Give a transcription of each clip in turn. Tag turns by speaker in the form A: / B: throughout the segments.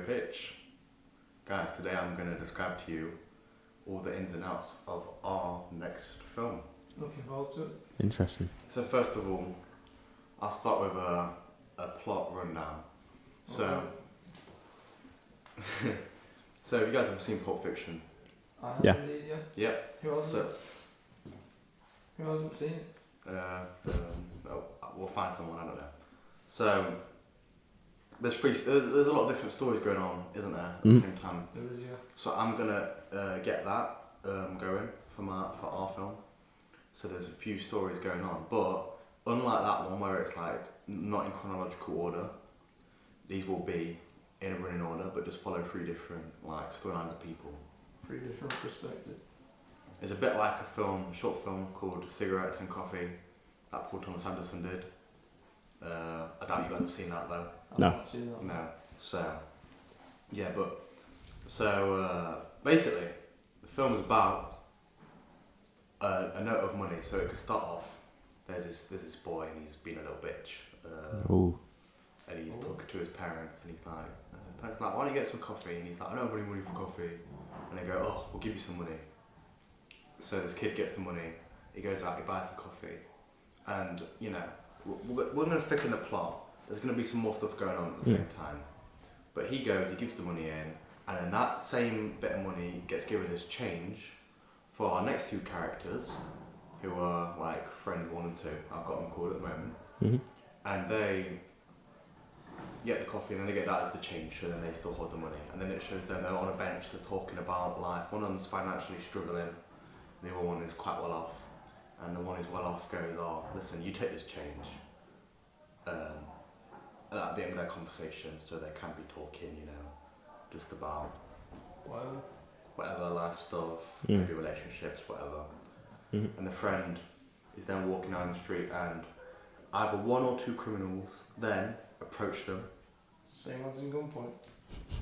A: pitch. Guys, today I'm going to describe to you all the ins and outs of our next film.
B: Looking forward to it.
C: Interesting.
A: So first of all, I'll start with a plot rundown. So, so have you guys ever seen Pulp Fiction?
B: I have
C: Yeah.
B: indeed, yeah.
A: Yep.
B: Who hasn't? Who hasn't seen it?
A: We'll find someone, I don't know. So, there's a lot of different stories going on, isn't there, at the same time?
B: There is, yeah.
A: So I'm gonna get that going for our film. So there's a few stories going on, but unlike that one where it's like not in chronological order, these will be in a running order, but just follow three different like storylines of people.
B: Three different perspectives.
A: It's a bit like a short film called Cigarettes and Coffee that Paul Thomas Anderson did. I doubt you guys have seen that though.
C: No.
B: I've not seen that.
A: No. So, yeah, basically, the film is about a note of money. So it could start off. There's this boy and he's been a little bitch.
C: Ooh.
A: And he's talking to his parents and he's like, parents are like, why don't you get some coffee? And he's like, I don't have any money for coffee. And they go, oh, we'll give you some money. So this kid gets the money. He goes out, he buys the coffee, and you know, we're going to thicken the plot. There's going to be some more stuff going on at the same time. But he goes, he gives the money in, and then that same bit of money gets given as change for our next two characters, who are like friend 1 and 2. I've got them called at the moment.
C: Mm-hmm.
A: And they get the coffee and then they get that as the change, so then they still hold the money. And then it shows them they're on a bench, they're talking about life. One of them's financially struggling, the other one is quite well off. And the one who's well off goes, oh, listen, you take this change. At the end of their conversation, so they can be talking, you know, just about whatever life stuff, maybe relationships, whatever.
C: Mm-hmm.
A: And the friend is then walking down the street and either 1 or 2 criminals then approach them.
B: Same as in Gunpoint.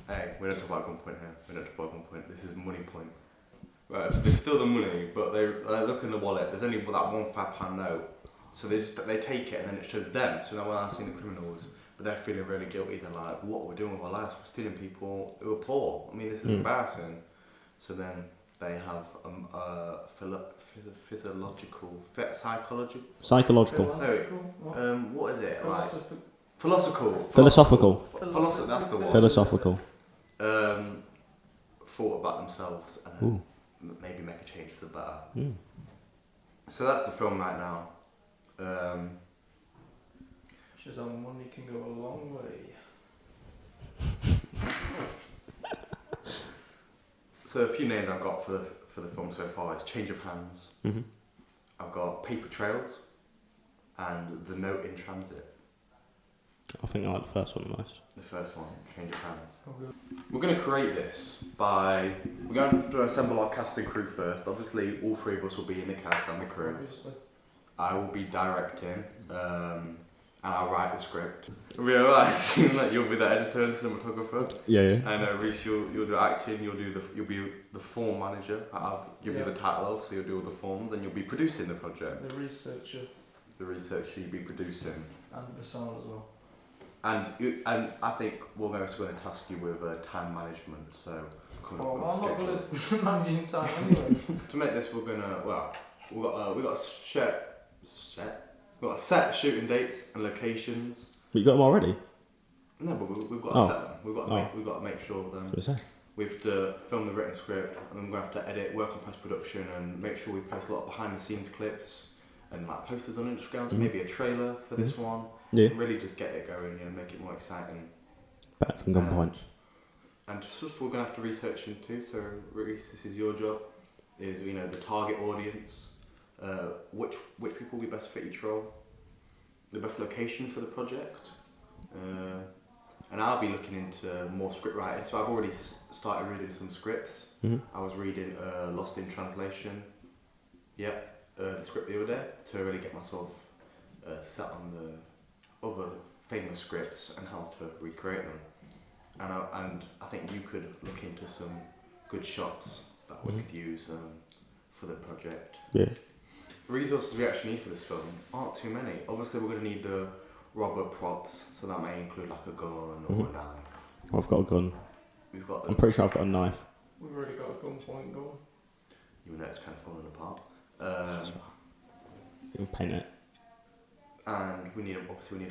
A: Hey, we don't talk about gunpoint here. We don't talk about gunpoint. This is money point. Right, so they steal the money, but they look in the wallet. There's only that £1 £5 note, so they take it and then it shows them. So now when I've seen the criminals, but they're feeling really guilty. They're like, what are we doing with our lives? We're stealing people who are poor. I mean, this is embarrassing. So then they have
C: Psychological.
A: What is it?
B: Philosophical.
C: Philosophical.
A: That's the one.
C: Philosophical.
A: Thought about themselves and maybe make a change for the better. So that's the film right now.
B: Shows how money can go a long way.
A: So a few names I've got for the film so far is Change of Hands.
C: Mm-hmm.
A: I've got Paper Trails and The Note in Transit.
C: I think I like the first one the most.
A: The first one, Change of Hands.
B: Oh, good.
A: We're going to create this we're going to assemble our cast and crew first. Obviously, all 3 of us will be in the cast and the crew.
B: Obviously.
A: I will be directing, and I'll write the script. I assume that you'll be the editor and cinematographer.
C: Yeah.
A: And Reese, you'll do acting. You'll be the form manager. I'll give you the title of, so you'll do all the forms, and you'll be producing the project.
B: The researcher.
A: The researcher you'll be producing.
B: And the sound as well.
A: And I think we're also going to task you with time management. So
B: I'm not good at managing time anyway.
A: To make this, we're gonna we got a set shooting dates and locations.
C: But you got them already?
A: No, but we've got to set them. We've got to make sure of them.
C: What was I say?
A: We have to film the written script, and then we're going to have to edit, work on post-production, and make sure we post a lot of behind-the-scenes clips and like posters on Instagram, maybe a trailer for this one.
C: Yeah.
A: And really just get it going, you know, make it more exciting.
C: Better than Gunpoint.
A: And just we're going to have to research into. So Reese, this is your job. Is the target audience, which people will be best for each role, the best locations for the project, and I'll be looking into more script writing. So I've already started reading some scripts.
C: Mm-hmm.
A: I was reading Lost in Translation. The script the other day to really get myself set on the other famous scripts and how to recreate them. And I think you could look into some good shots that we could use for the project.
C: Yeah.
A: The resources we actually need for this film aren't too many. Obviously, we're going to need the robber props, so that may include like a gun or a knife.
C: I've got a gun.
A: We've got.
C: I'm pretty sure I've got a knife.
B: We've already got a gunpoint going.
A: Even though it's kind of falling apart.
C: That's right. You can paint it.
A: And we need a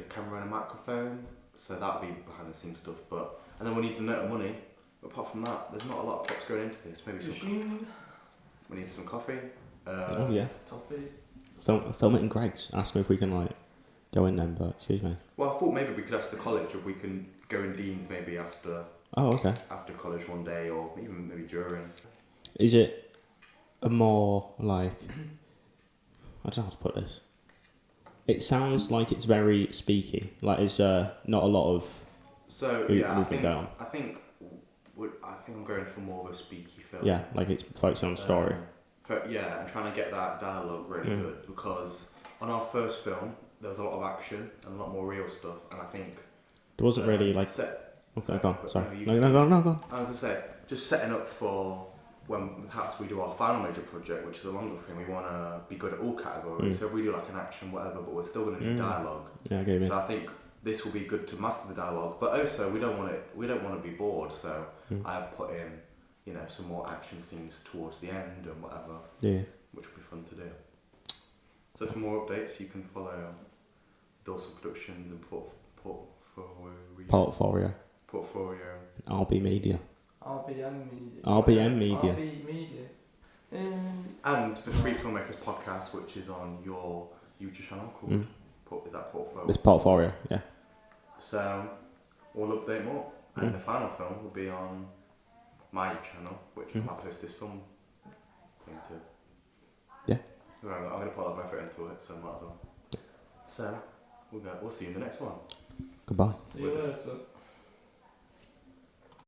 A: camera and a microphone, so that'll be behind the scenes stuff. And then we need the note of money. But apart from that, there's not a lot of props going into this. Maybe some. We need some coffee.
C: Oh yeah.
B: Toffee.
C: Film it in Greg's. Ask me if we can like go in then, but excuse me.
A: Well, I thought maybe we could ask the college if we can go in Dean's maybe after.
C: Oh okay.
A: After college one day, or even maybe during.
C: Is it a more like I don't know how to put this. It sounds like it's very speaky. Like it's not a lot of movement going on.
A: I think I'm going for more of a speaky film.
C: Yeah, like it's focusing on story.
A: And trying to get that dialogue really good, because on our first film there was a lot of action and a lot more real stuff, and I think
C: there wasn't really like. Okay, go on. Sorry. No, go on.
A: I was gonna say just setting up for when perhaps we do our final major project, which is a longer thing. We want to be good at all categories. So if we do like an action, whatever, but we're still going to need dialogue.
C: Yeah, I get you.
A: So I think this will be good to master the dialogue, but also we don't want to be bored. So I have put in, some more action scenes towards the end and whatever.
C: Yeah.
A: Which will be fun to do. So for more updates, you can follow Dawson Productions and
C: Portforio. RBMedia. RBMedia.
A: And the Free Filmmakers podcast, which is on your YouTube channel called is that Portfolio?
C: It's Portforio, yeah.
A: So we'll update more, and the final film will be on my channel, which I post this film thing to.
C: Yeah.
A: I'm going to put a lot of effort into it, so might as well. So we'll see you in the next one.
C: Goodbye.
B: See you later.